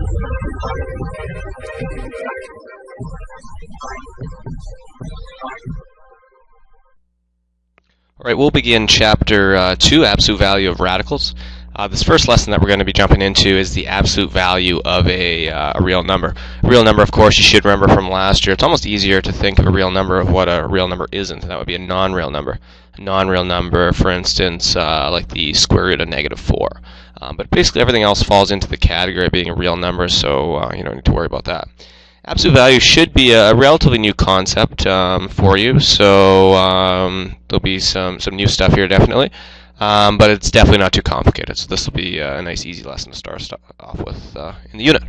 All right, we'll begin Chapter 2, Absolute Value of Radicals. This first lesson that we're going to be jumping into is the absolute value of a real number. A real number, of course, you should remember from last year. It's almost easier to think of a real number of what a real number isn't. That would be a non-real number. A non-real number, for instance, like the square root of -4. But basically everything else falls into the category of being a real number, so you don't need to worry about that. Absolute value should be a relatively new concept for you, so there'll be some new stuff here definitely, but it's definitely not too complicated. So this will be a nice, easy lesson to start off with in the unit.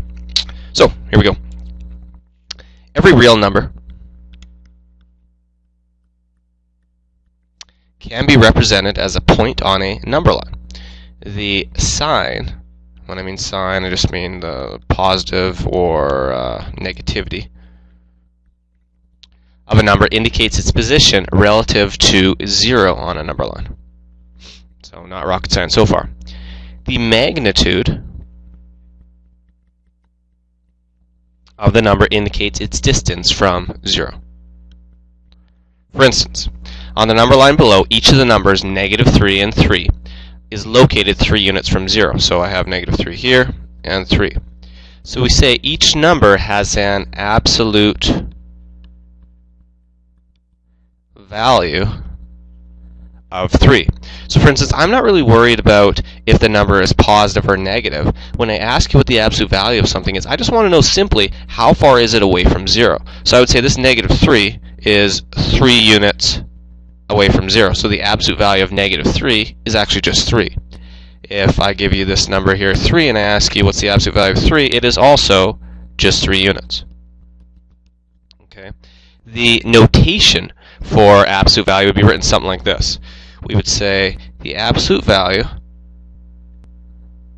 So here we go. Every real number can be represented as a point on a number line. The sign, when I mean sign, I just mean the positive or negativity of a number indicates its position relative to 0 on a number line. So not rocket science so far. The magnitude of the number indicates its distance from 0. For instance, on the number line below, each of the numbers -3 and 3 is located 3 units from 0. So I have -3 here and 3. So we say each number has an absolute value of 3. So for instance, I'm not really worried about if the number is positive or negative. When I ask you what the absolute value of something is, I just want to know simply how far is it away from 0. So I would say this -3 is 3 units away from 0. So the absolute value of -3 is actually just 3. If I give you this number here, 3, and I ask you what's the absolute value of 3, it is also just 3 units. Okay. The notation for absolute value would be written something like this. We would say the absolute value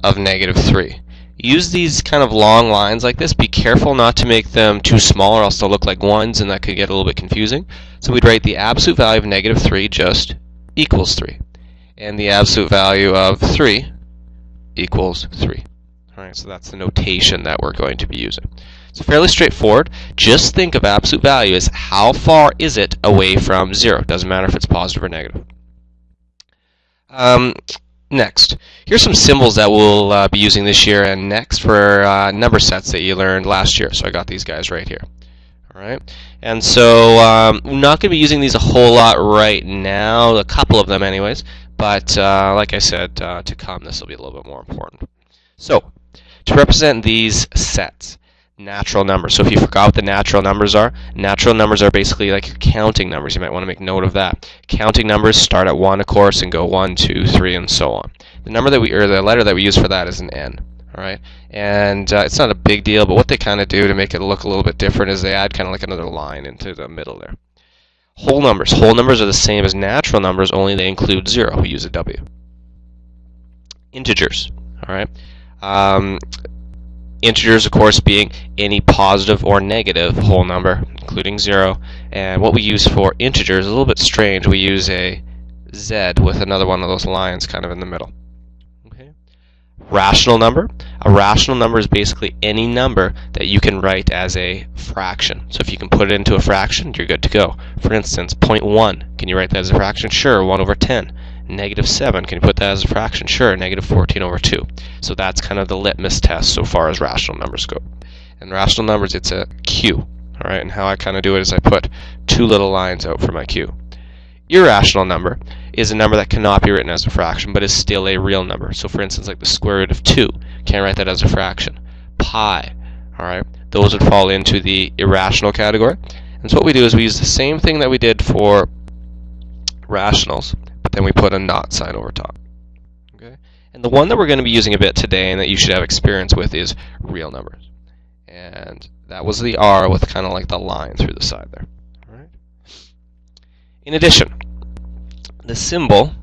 of -3. Use these kind of long lines like this. Be careful not to make them too small or else they'll look like 1s and that could get a little bit confusing. So we'd write the absolute value of -3 just equals 3. And the absolute value of 3 equals 3. Alright, so that's the notation that we're going to be using. So fairly straightforward. Just think of absolute value as how far is it away from 0. Doesn't matter if it's positive or negative. Next, here's some symbols that we'll be using this year and next for number sets that you learned last year. So I got these guys right here. All right, and so I'm not going to be using these a whole lot right now, a couple of them anyways, but like I said, to come this will be a little bit more important. So, to represent these sets, natural numbers. So if you forgot what the natural numbers are basically like your counting numbers. You might want to make note of that. Counting numbers start at 1, of course, and go 1, 2, 3, and so on. The number that the letter that we use for that is an N. All right, and it's not a big deal, but what they kind of do to make it look a little bit different is they add kind of like another line into the middle there. Whole numbers. Whole numbers are the same as natural numbers, only they include 0. We use a W. Integers. All right. Integers, of course, being any positive or negative whole number, including 0. And what we use for integers is a little bit strange. We use a Z with another one of those lines kind of in the middle. Okay. Rational number. A rational number is basically any number that you can write as a fraction. So if you can put it into a fraction, you're good to go. For instance, 0.1. Can you write that as a fraction? Sure, 1 over 10. -7, can you put that as a fraction? Sure, -14 over 2. So that's kind of the litmus test so far as rational numbers go. And rational numbers, it's a Q. All right, and how I kind of do it is I put 2 little lines out for my Q. Irrational number is a number that cannot be written as a fraction, but is still a real number. So for instance, like the square root of 2, can't write that as a fraction. Pi, all right, those would fall into the irrational category. And so what we do is we use the same thing that we did for rationals, but then we put a not sign over top. Okay? And the one that we're going to be using a bit today and that you should have experience with is real numbers. And that was the R with kind of like the line through the side there. All right? In addition, the symbol,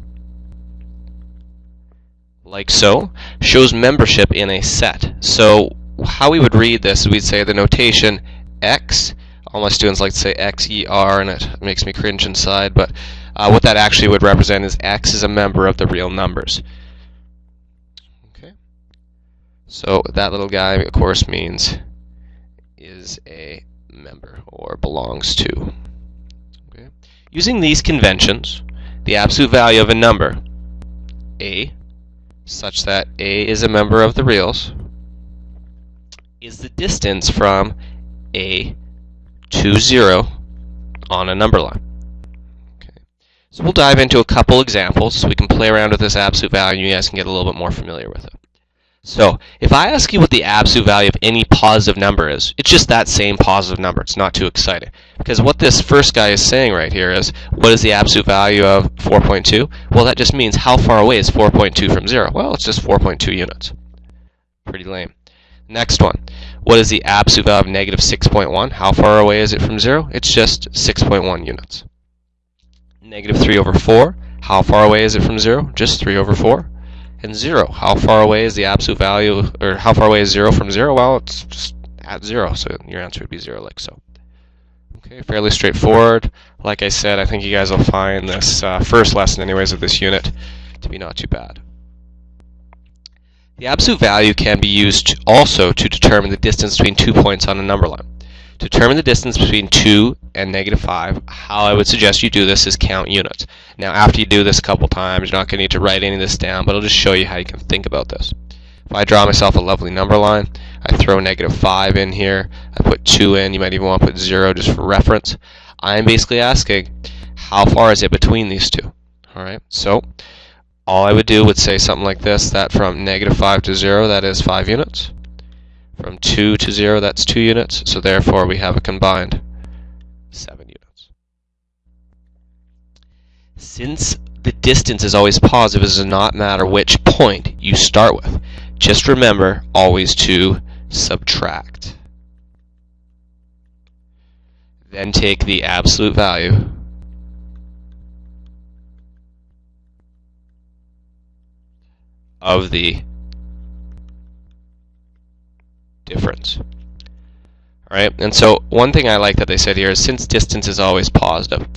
like so, shows membership in a set. So how we would read this, we'd say the notation X. All my students like to say XER, and it makes me cringe inside, but what that actually would represent is X is a member of the real numbers. Okay. So that little guy, of course, means is a member or belongs to. Okay. Using these conventions, the absolute value of a number, a, such that a is a member of the reals, is the distance from a to 0 on a number line. Okay. So we'll dive into a couple examples so we can play around with this absolute value and you guys can get a little bit more familiar with it. So if I ask you what the absolute value of any positive number is, it's just that same positive number. It's not too exciting. Because what this first guy is saying right here is, what is the absolute value of 4.2? Well, that just means how far away is 4.2 from 0? Well, it's just 4.2 units. Pretty lame. Next one. What is the absolute value of negative 6.1? How far away is it from 0? It's just 6.1 units. Negative 3 over 4. How far away is it from 0? Just 3 over 4. And 0. How far away is the absolute value, or how far away is 0 from 0? Well, it's just at 0, so your answer would be 0, like so. Okay, fairly straightforward. Like I said, I think you guys will find this first lesson, anyways, of this unit to be not too bad. The absolute value can be used also to determine the distance between 2 points on a number line. To determine the distance between 2 and negative 5, how I would suggest you do this is count units. Now, after you do this a couple times, you're not going to need to write any of this down, but I'll just show you how you can think about this. If I draw myself a lovely number line, I throw negative 5 in here, I put 2 in, you might even want to put 0 just for reference. I'm basically asking, how far is it between these two? Alright, so all I would do would say something like this, that from negative 5 to 0, that is 5 units. From 2 to 0, that's 2 units, so therefore we have a combined 7 units. Since the distance is always positive, it does not matter which point you start with. Just remember always to subtract. Then take the absolute value of the difference. Alright, and so one thing I like that they said here is since distance is always positive,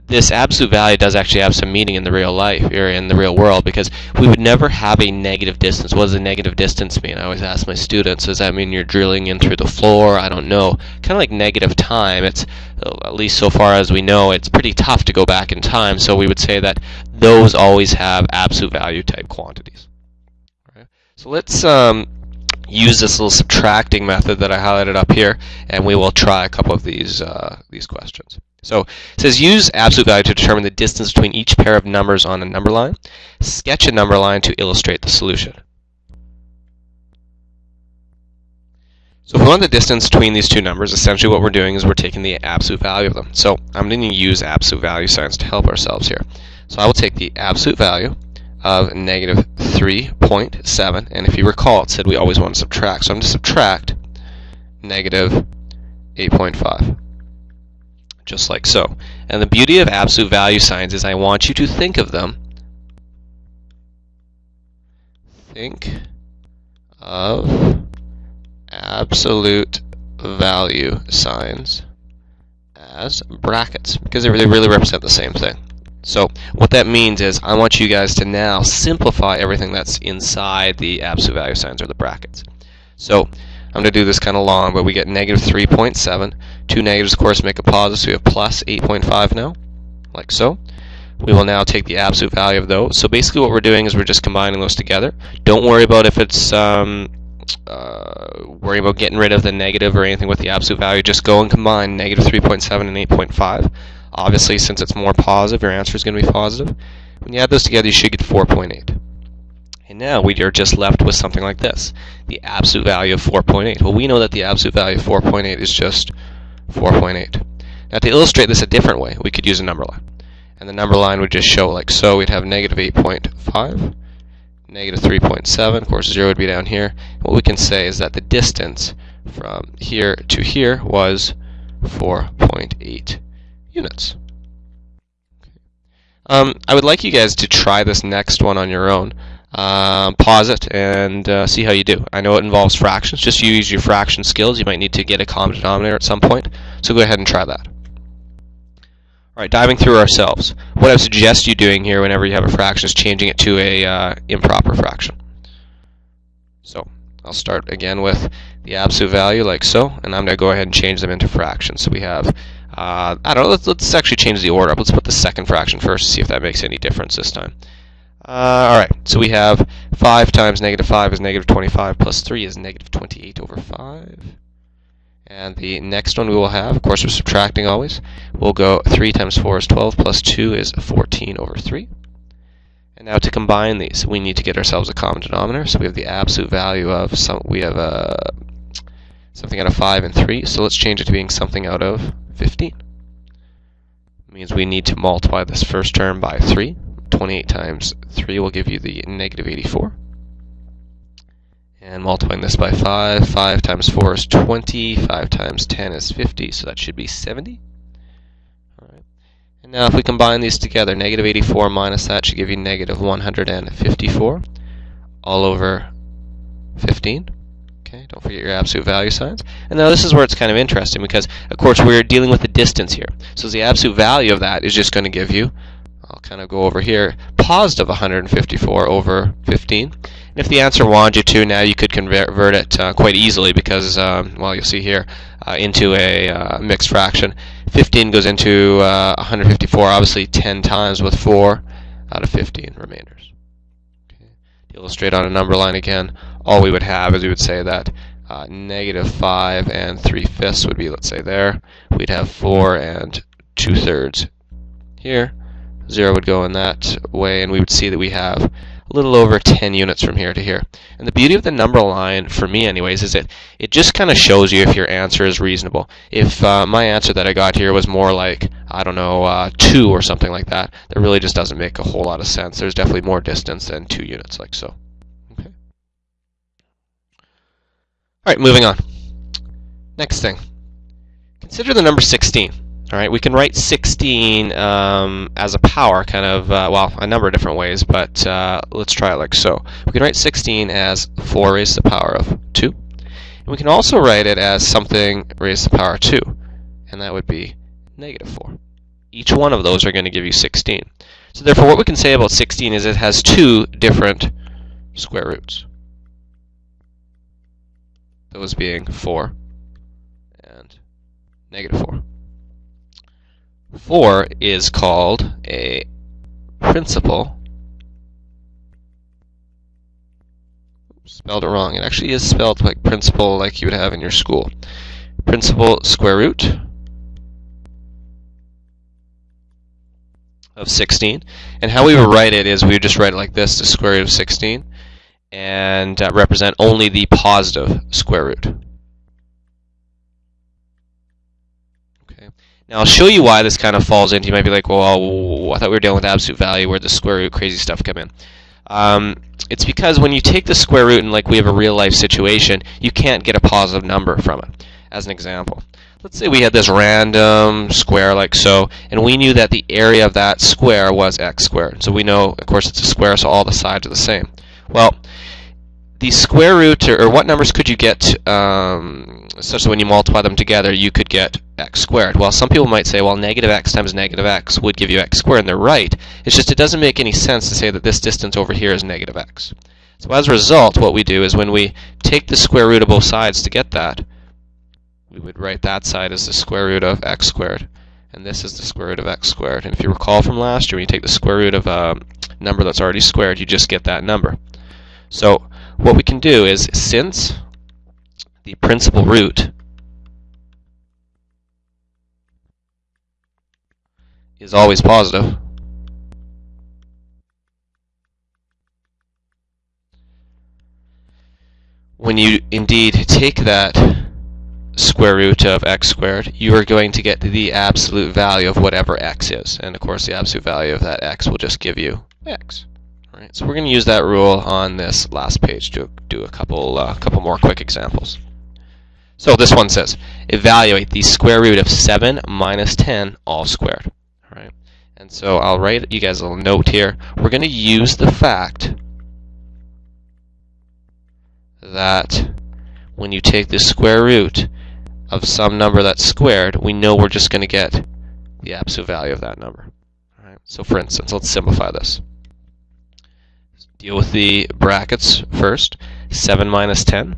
this absolute value does actually have some meaning in the real life, or in the real world, because we would never have a negative distance. What does a negative distance mean? I always ask my students, does that mean you're drilling in through the floor? I don't know. Kind of like negative time. It's, at least so far as we know, it's pretty tough to go back in time, so we would say that those always have absolute value type quantities. Alright, so let's use this little subtracting method that I highlighted up here, and we will try a couple of these questions. So it says use absolute value to determine the distance between each pair of numbers on a number line. Sketch a number line to illustrate the solution. So if we want the distance between these two numbers, essentially what we're doing is we're taking the absolute value of them. So I'm going to use absolute value signs to help ourselves here. So I will take the absolute value of negative 3.7, and if you recall, it said we always want to subtract. So I'm going to subtract negative 8.5. Just like so. And the beauty of absolute value signs is I want you to think of them. Think of absolute value signs as brackets, because they really represent the same thing. So what that means is I want you guys to now simplify everything that's inside the absolute value signs, or the brackets. So I'm going to do this kind of long, but we get negative 3.7. Two negatives, of course, make a positive, so we have plus 8.5 now, like so. We will now take the absolute value of those. So basically what we're doing is we're just combining those together. Don't worry about if it's worry about getting rid of the negative or anything with the absolute value. Just go and combine negative 3.7 and 8.5. Obviously, since it's more positive, your answer is going to be positive. When you add those together, you should get 4.8. And now we are just left with something like this, the absolute value of 4.8. Well, we know that the absolute value of 4.8 is just 4.8. Now to illustrate this a different way, we could use a number line. And the number line would just show like so. We'd have negative 8.5, negative 3.7, of course 0 would be down here. And what we can say is that the distance from here to here was 4.8 units. I would like you guys to try this next one on your own. Pause it and see how you do. I know it involves fractions. Just use your fraction skills. You might need to get a common denominator at some point. So go ahead and try that. Alright, diving through ourselves. What I would suggest you doing here whenever you have a fraction is changing it to a improper fraction. So I'll start again with the absolute value like so, and I'm going to go ahead and change them into fractions. So we have, I don't know, let's actually change the order up. Let's put the second fraction first to see if that makes any difference this time. Alright, so we have 5 times negative 5 is negative 25 plus 3 is negative 28 over 5. And the next one we will have, of course we're subtracting always, we'll go 3 times 4 is 12 plus 2 is 14 over 3. And now to combine these, we need to get ourselves a common denominator. So we have the absolute value of something out of 5 and 3. So let's change it to being something out of 15. It means we need to multiply this first term by 3. 28 times 3 will give you the negative 84. And multiplying this by 5, 5 times 4 is 20, 5 times 10 is 50, so that should be 70. And now if we combine these together, negative 84 minus that should give you negative 154 all over 15. Okay, don't forget your absolute value signs. And now this is where it's kind of interesting because, of course, we're dealing with the distance here. So the absolute value of that is just going to give you, I'll kind of go over here, positive 154 over 15. And if the answer wanted you to, now you could convert it quite easily because, well, you'll see here, into a mixed fraction. 15 goes into 154, obviously 10 times with 4 out of 15 remainders. Okay. To illustrate on a number line again, all we would have is we would say that negative 5 and 3/5 would be, let's say, there. We'd have 4 and 2/3 here. 0 would go in that way, and we would see that we have a little over 10 units from here to here. And the beauty of the number line, for me anyways, is it just kind of shows you if your answer is reasonable. If my answer that I got here was more like, I don't know, 2 or something like that, that really just doesn't make a whole lot of sense. There's definitely more distance than 2 units, like so. Okay. Alright, moving on. Next thing. Consider the number 16. All right, we can write 16 as a power, kind of, well, a number of different ways, but let's try it like so. We can write 16 as 4 raised to the power of 2. And we can also write it as something raised to the power of 2, and that would be negative 4. Each one of those are going to give you 16. So therefore, what we can say about 16 is it has 2 different square roots. Those being 4 and negative 4. 4 is called a principal. Spelled it wrong. It actually is spelled like principal, like you would have in your school. Principal square root of 16. And how we would write it is we would just write it like this, the square root of 16, and represent only the positive square root. Now I'll show you why this kind of falls into. You might be like, well, I thought we were dealing with absolute value, where the square root crazy stuff come in. It's because when you take the square root and like we have a real life situation, you can't get a positive number from it. As an example, let's say we had this random square like so, and we knew that the area of that square was x squared. So we know, of course, it's a square, so all the sides are the same. Well, the square root, or what numbers could you get such that when you multiply them together you could get x squared? Well, some people might say, well, negative x times negative x would give you x squared, and they're right. It's just it doesn't make any sense to say that this distance over here is negative x. So as a result, what we do is when we take the square root of both sides to get that, we would write that side as the square root of x squared, and this is the square root of x squared. And if you recall from last year, when you take the square root of a number that's already squared, you just get that number. So what we can do is, since the principal root is always positive, when you indeed take that square root of x squared, you are going to get the absolute value of whatever x is. And of course, the absolute value of that x will just give you x. Right, so we're going to use that rule on this last page to do a couple more quick examples. So this one says, evaluate the square root of 7 minus 10 all squared. All right, and so I'll write you guys a little note here. We're going to use the fact that when you take the square root of some number that's squared, we know we're just going to get the absolute value of that number. All right, so for instance, let's simplify this. Deal with the brackets first. 7 minus 10.